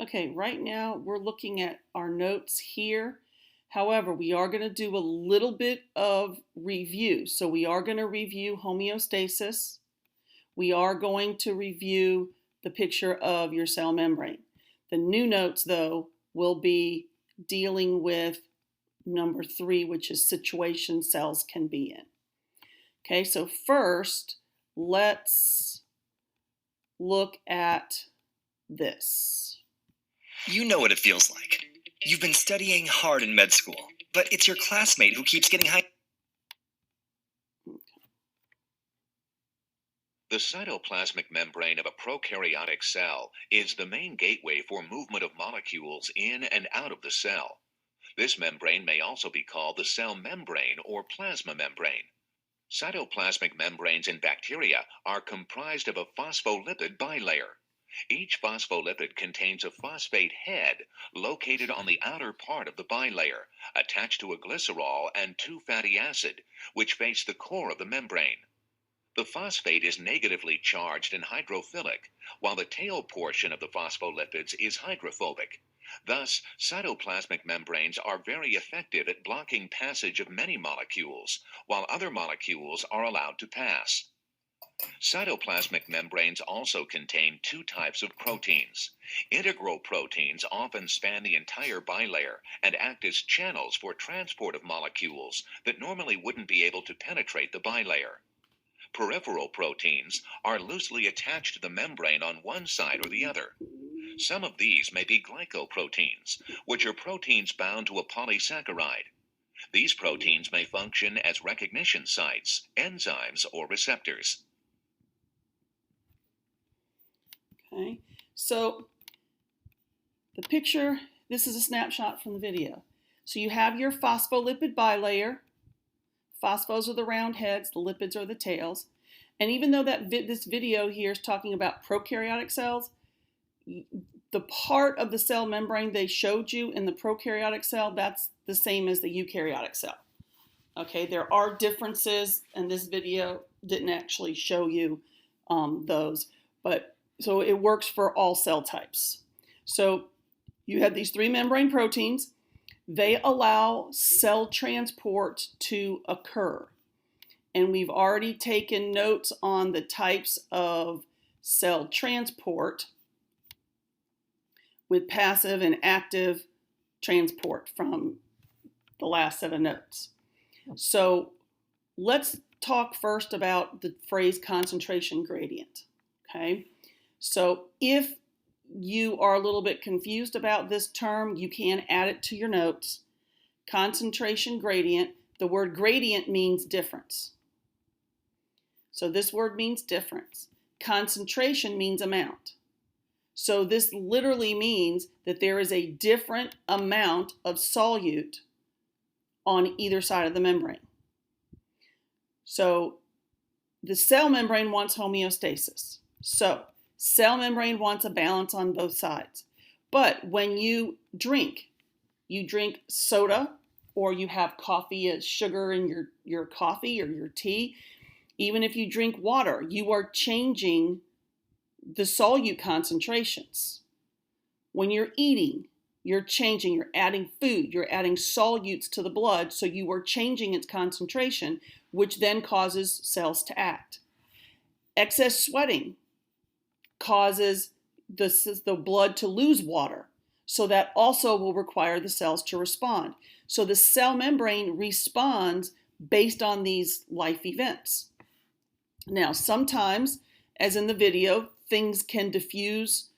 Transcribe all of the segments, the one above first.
Okay, right now we're looking at our notes here. However, we are going to do a little bit of review. So we are going to review homeostasis. We are going to review the picture of your cell membrane. The new notes, though, will be dealing with number 3, which is situation cells can be in. Okay, so first, let's look at this. You know what it feels like. You've been studying hard in med school, but it's your classmate who keeps getting high. The cytoplasmic membrane of a prokaryotic cell is the main gateway for movement of molecules in and out of the cell. This membrane may also be called the cell membrane or plasma membrane. Cytoplasmic membranes in bacteria are comprised of a phospholipid bilayer. Each phospholipid contains a phosphate head located on the outer part of the bilayer, attached to a glycerol and 2 fatty acid, which face the core of the membrane. The phosphate is negatively charged and hydrophilic, while the tail portion of the phospholipids is hydrophobic. Thus, cytoplasmic membranes are very effective at blocking passage of many molecules, while other molecules are allowed to pass. Cytoplasmic membranes also contain 2 types of proteins. Integral proteins often span the entire bilayer and act as channels for transport of molecules that normally wouldn't be able to penetrate the bilayer. Peripheral proteins are loosely attached to the membrane on one side or the other. Some of these may be glycoproteins, which are proteins bound to a polysaccharide. These proteins may function as recognition sites, enzymes, or receptors. Okay, so the picture, this is a snapshot from the video. So you have your phospholipid bilayer. Phosphos are the round heads, the lipids are the tails. And even though this video here is talking about prokaryotic cells, the part of the cell membrane they showed you in the prokaryotic cell, that's the same as the eukaryotic cell. Okay, there are differences, and this video didn't actually show you those, but so it works for all cell types. So you have these 3 membrane proteins. They allow cell transport to occur. And we've already taken notes on the types of cell transport with passive and active transport from the last set of notes. So let's talk first about the phrase concentration gradient. Okay, so if you are a little bit confused about this term, you can add it to your notes. Concentration gradient, the word gradient means difference. So this word means difference. Concentration means amount. So this literally means that there is a different amount of solute on either side of the membrane. So the cell membrane wants homeostasis. So cell membrane wants a balance on both sides. But when you drink soda, or you have coffee as sugar in your coffee or your tea, even if you drink water, you are changing the solute concentrations. When you're eating, you're adding food, you're adding solutes to the blood, so you are changing its concentration, which then causes cells to act. Excess sweating causes the blood to lose water, so that also will require the cells to respond. So the cell membrane responds based on these life events. Now, sometimes, as in the video, things can diffuse.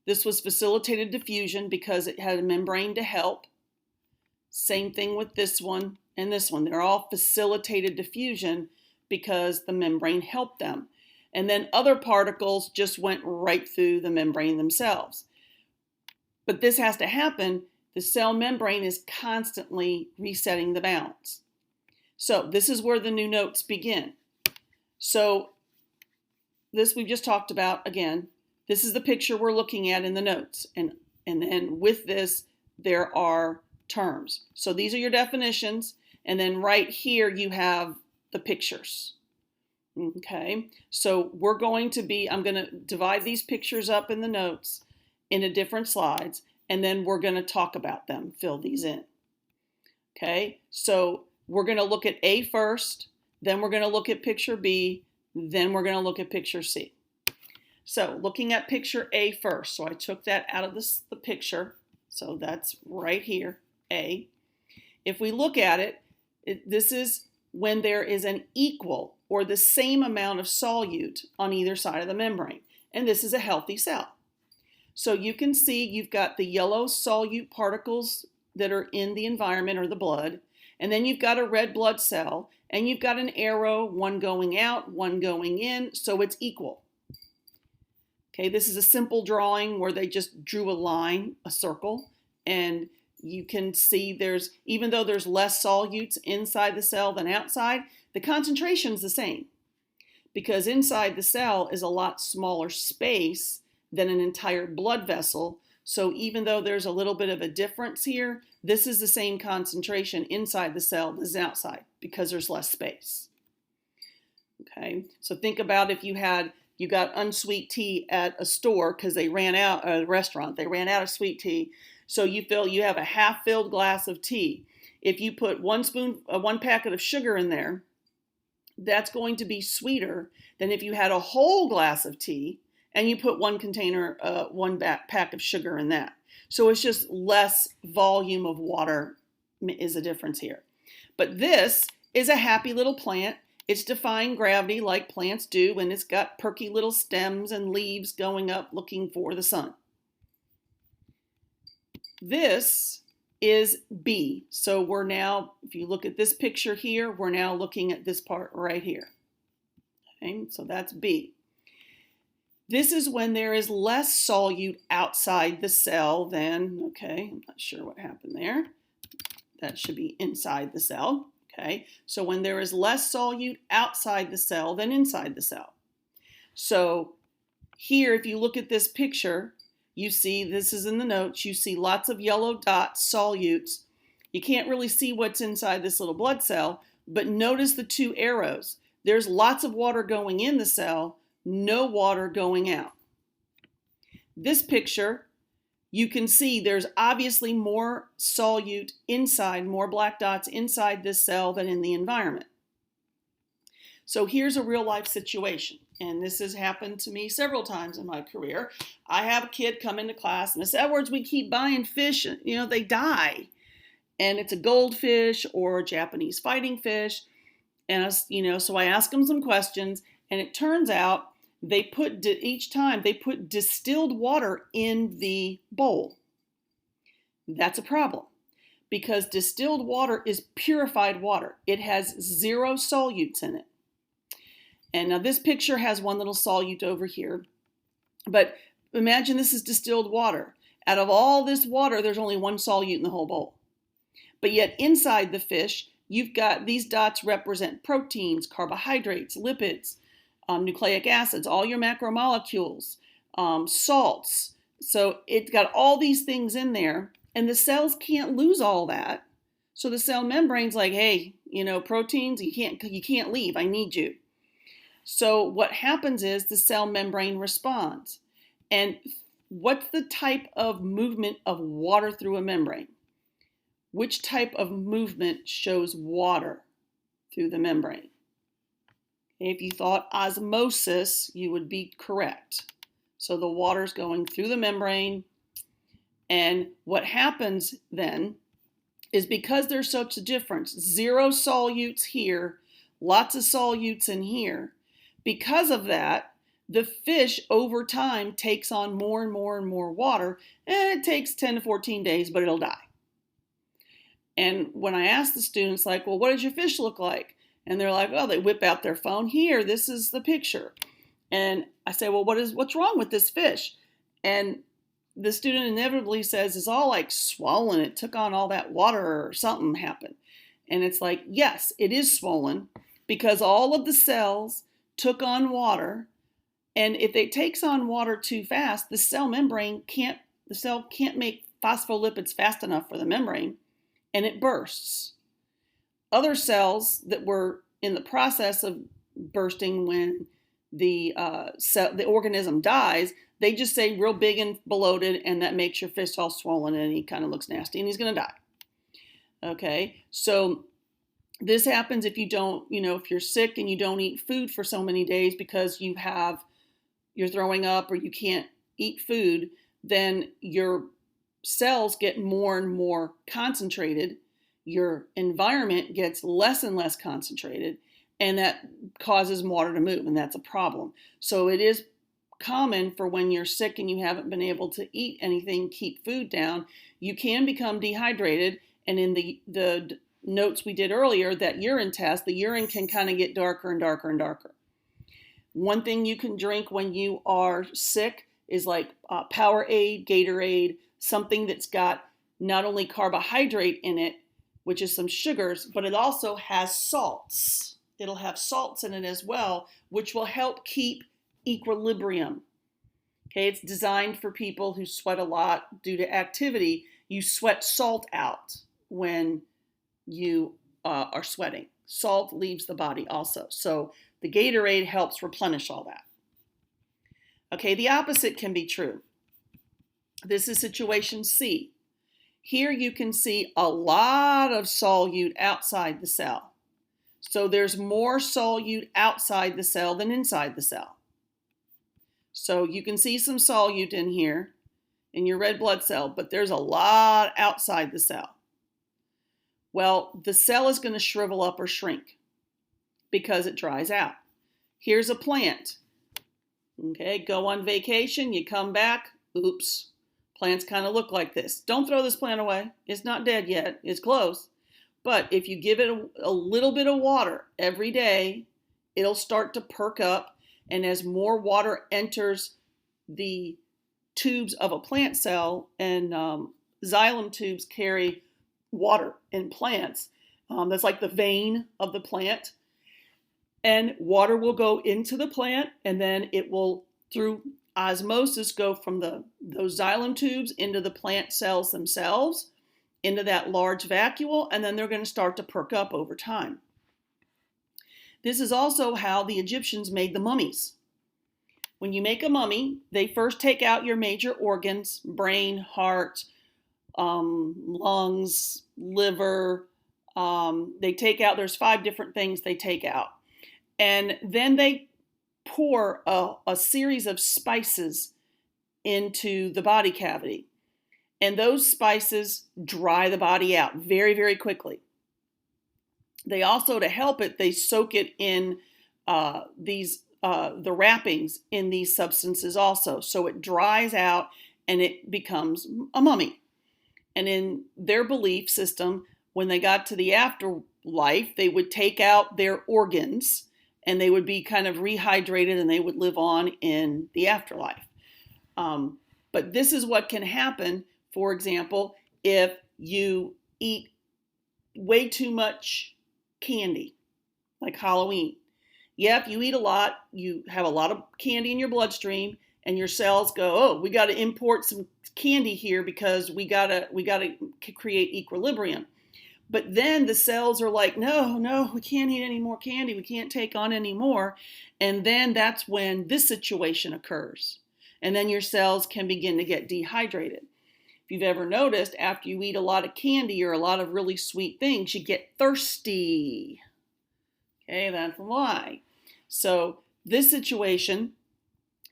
This was facilitated diffusion because it had a membrane to help. Same thing with this one and this one. They're all facilitated diffusion because the membrane helped them. And then other particles just went right through the membrane themselves. But this has to happen. The cell membrane is constantly resetting the balance. So this is where the new notes begin. So this we've just talked about again. This is the picture we're looking at in the notes. And then with this, there are terms. So these are your definitions. And then right here, you have the pictures. Okay, so I'm going to divide these pictures up in the notes into different slides, and then we're going to talk about them, fill these in. Okay, so we're going to look at A first, then we're going to look at picture B, then we're going to look at picture C. So looking at picture A first, so I took that out of the picture, so that's right here, A. If we look at it, this is when there is an equal or the same amount of solute on either side of the membrane, and this is a healthy cell. So you can see you've got the yellow solute particles that are in the environment or the blood, and then you've got a red blood cell, and you've got an arrow, one going out, one going in, so it's equal. Okay, this is a simple drawing where they just drew a line, a circle, and you can see even though there's less solutes inside the cell than outside, the concentration is the same, because inside the cell is a lot smaller space than an entire blood vessel. So even though there's a little bit of a difference here, this is the same concentration inside the cell as outside because there's less space. Okay, so think about if you got unsweet tea at a store because they ran out, a restaurant, they ran out of sweet tea. So you have a half-filled glass of tea. If you put one packet of sugar in there, that's going to be sweeter than if you had a whole glass of tea and you put one pack of sugar in that. So it's just less volume of water is a difference here. But this is a happy little plant. It's defying gravity like plants do, and it's got perky little stems and leaves going up looking for the sun. This is B. So we're now, if you look at this picture here, we're now looking at this part right here. Okay, so that's B. This is when there is less solute outside the cell than, okay, I'm not sure what happened there. That should be inside the cell. Okay, so when there is less solute outside the cell than inside the cell. So here, if you look at this picture, you see, this is in the notes, you see lots of yellow dots, solutes. You can't really see what's inside this little blood cell, but notice the two arrows. There's lots of water going in the cell, no water going out. This picture, you can see there's obviously more solute inside, more black dots inside this cell than in the environment. So here's a real life situation, and this has happened to me several times in my career. I have a kid come into class and says, Edwards, we keep buying fish, they die. And it's a goldfish or a Japanese fighting fish. And, so I ask them some questions, and it turns out each time they put distilled water in the bowl. That's a problem because distilled water is purified water. It has 0 solutes in it. And now this picture has one little solute over here, but imagine this is distilled water. Out of all this water, there's only 1 solute in the whole bowl. But yet inside the fish, you've got these dots represent proteins, carbohydrates, lipids, nucleic acids, all your macromolecules, salts. So it's got all these things in there, and the cells can't lose all that. So the cell membrane's like, hey, proteins, you can't leave. I need you. So what happens is the cell membrane responds. And what's the type of movement of water through a membrane? Which type of movement shows water through the membrane? If you thought osmosis, you would be correct. So the water's going through the membrane. And what happens then is because there's such a difference, 0 solutes here, lots of solutes in here, because of that, the fish over time takes on more and more and more water, and it takes 10 to 14 days, but it'll die. And when I ask the students, like, well, what does your fish look like? And they're like, oh, they whip out their phone. Here, this is the picture. And I say, well, what's wrong with this fish? And the student inevitably says, it's all like swollen. It took on all that water or something happened. And it's like, yes, it is swollen because all of the cells took on water. And if it takes on water too fast, the cell can't make phospholipids fast enough for the membrane, and it bursts. Other cells that were in the process of bursting when the organism dies, They just say real big and bloated, and that makes your fist all swollen, and he kind of looks nasty, and he's going to die. Okay, so this happens if you don't, if you're sick and you don't eat food for so many days because you're throwing up or you can't eat food, then your cells get more and more concentrated. Your environment gets less and less concentrated, and that causes water to move, and that's a problem. So it is common for when you're sick and you haven't been able to eat anything, keep food down, you can become dehydrated. And in the notes we did earlier, that urine test, the urine can kind of get darker and darker and darker. One thing you can drink when you are sick is like Powerade, Gatorade, something that's got not only carbohydrate in it, which is some sugars, but it also has salts. It'll have salts in it as well, which will help keep equilibrium. Okay, it's designed for people who sweat a lot due to activity. You sweat salt out when you are sweating. Salt leaves the body also. So the Gatorade helps replenish all that. Okay, the opposite can be true. This is situation C. Here you can see a lot of solute outside the cell. So there's more solute outside the cell than inside the cell. So you can see some solute in here in your red blood cell, but there's a lot outside the cell. Well, the cell is going to shrivel up or shrink because it dries out. Here's a plant. Okay, go on vacation, you come back, oops, plants kind of look like this. Don't throw this plant away. It's not dead yet. It's close. But if you give it a little bit of water every day, it'll start to perk up. And as more water enters the tubes of a plant cell, and xylem tubes carry water in plants, that's like the vein of the plant. And water will go into the plant, and then it will, through osmosis, go from those xylem tubes into the plant cells themselves, into that large vacuole, and then they're going to start to perk up over time. This is also how the Egyptians made the mummies. When you make a mummy, they first take out your major organs, brain, heart, lungs, liver. They take out, there's 5 different things they take out. And then they pour a series of spices into the body cavity. And those spices dry the body out very, very quickly. They also, to help it, they soak it in the wrappings in these substances also. So it dries out and it becomes a mummy. And in their belief system, when they got to the afterlife, they would take out their organs and they would be kind of rehydrated and they would live on in the afterlife. But this is what can happen, for example, if you eat way too much candy, like Halloween. Yeah, if you eat a lot, you have a lot of candy in your bloodstream, and your cells go, oh, we got to import some candy here because we gotta create equilibrium. But then the cells are like, no, we can't eat any more candy. We can't take on any more. And then that's when this situation occurs. And then your cells can begin to get dehydrated. If you've ever noticed, after you eat a lot of candy or a lot of really sweet things, you get thirsty. Okay, that's why. So this situation,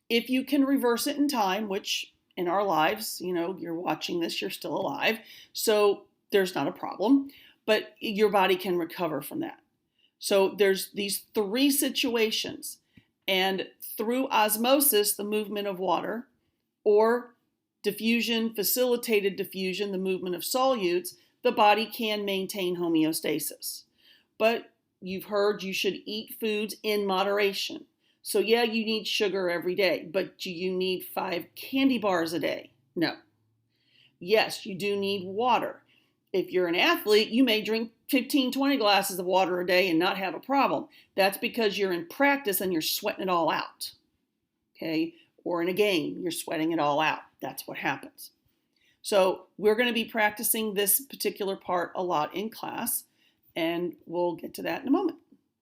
if you can reverse it in time, which in our lives, you're watching this, you're still alive, so there's not a problem, but your body can recover from that. So there's these 3 situations, and through osmosis, the movement of water, or diffusion, facilitated diffusion, the movement of solutes, the body can maintain homeostasis. But you've heard you should eat foods in moderation. So yeah, you need sugar every day, but do you need 5 candy bars a day? No. Yes, you do need water. If you're an athlete, you may drink 15, 20 glasses of water a day and not have a problem. That's because you're in practice and you're sweating it all out. Okay? Or in a game, you're sweating it all out. That's what happens. So we're going to be practicing this particular part a lot in class, and we'll get to that in a moment.